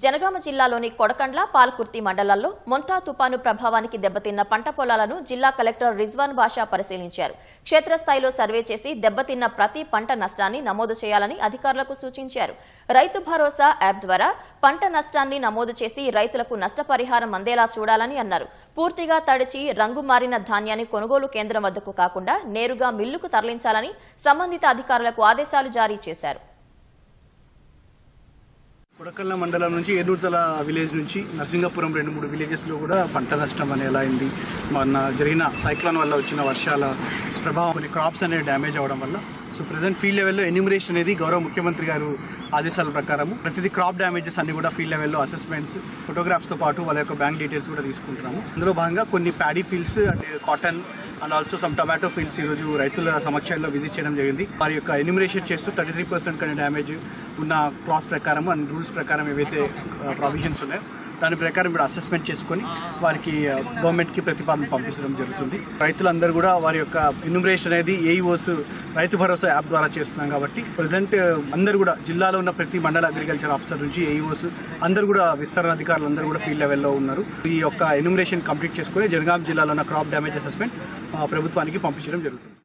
జనగామ జిల్లాలోని కొడకండ్ల, పాల్కుర్తి మండలాల్లో మొంతా తుపాను ప్రభావానికి దెబ్బతిన్న పంట పొలాలను జిల్లా కలెక్టర్ రిజ్వాన్ బాషా పరిశీలించారు. క్షేత్రస్థాయిలో సర్వే చేసి దెబ్బతిన్న ప్రతి పంట నష్టాన్ని నమోదు చేయాలని అధికారులకు సూచించారు. రైతు భరోసా యాప్ ద్వారా పంట నష్టాన్ని నమోదు చేసి రైతులకు నష్టపరిహారం అందేలా చూడాలని అన్నారు. పూర్తిగా తడిచి రంగు మారిన ధాన్యాన్ని కొనుగోలు కేంద్రం వద్దకు కాకుండా నేరుగా మిల్లుకు తరలించాలని సంబంధిత అధికారులకు ఆదేశాలు జారీ చేశారు. కొడకల్ల మండలం నుంచి ఏనూర్తల విలేజ్ నుంచి నరసింగపురం 2-3 విలేజెస్లో కూడా పంట నష్టం అనేది ఎలా అయింది. మన జరిగిన సైక్లోన్ వల్ల వచ్చిన వర్షాల ప్రభావం కొన్ని క్రాప్స్ అనేవి డ్యామేజ్ అవ్వడం వల్ల ప్రెజెంట్ ఫీల్డ్ లెవెల్లో ఎన్యూమరేషన్ అనేది గౌరవ ముఖ్యమంత్రి గారు ఆదేశాల ప్రకారం ప్రతిదీ క్రాప్ డ్యామేజెస్ అన్ని కూడా ఫీల్డ్ లెవెల్లో అసెస్మెంట్స్, ఫోటోగ్రాఫ్స్తో పాటు వాళ్ళ యొక్క బ్యాంక్ డీటెయిల్స్ కూడా తీసుకుంటున్నాము. అందులో భాగంగా కొన్ని ప్యాడీ ఫీల్డ్స్ అంటే cotton and also some tomato fields ఈరోజు రైతుల సమక్షంలో విజిట్ చేయడం జరిగింది. వారి యొక్క ఎన్యూమరేషన్ చేస్తూ 33% కన్నా డ్యామేజ్ ఉన్న క్లాస్ ప్రకారం అండ్ రూల్స్ ప్రకారం ఏవైతే ప్రొవిజన్స్ ఉన్నాయో దాని ప్రకారం ఇప్పుడు అసెస్మెంట్ చేసుకొని వారికి గవర్నమెంట్కి ప్రతిపాదన పంపించడం జరుగుతుంది. రైతులందరూ కూడా వారి యొక్క ఎన్యూమరేషన్ అనేది ఏఈఓస్ రైతు భరోసా యాప్ ద్వారా చేస్తున్నాం కాబట్టి ప్రజెంట్ అందరూ కూడా జిల్లాలో ఉన్న ప్రతి మండల అగ్రికల్చర్ ఆఫీసర్ నుంచి ఏఈఓస్ అందరూ కూడా విస్తరణ అధికారులు అందరూ కూడా ఫీల్డ్ లెవెల్లో ఉన్నారు. ఈ యొక్క ఎన్యూమరేషన్ కంప్లీట్ చేసుకుని జనగాం జిల్లాలో ఉన్న క్రాప్ డ్యామేజ్ అసెస్మెంట్ ప్రభుత్వానికి పంపించడం జరుగుతుంది.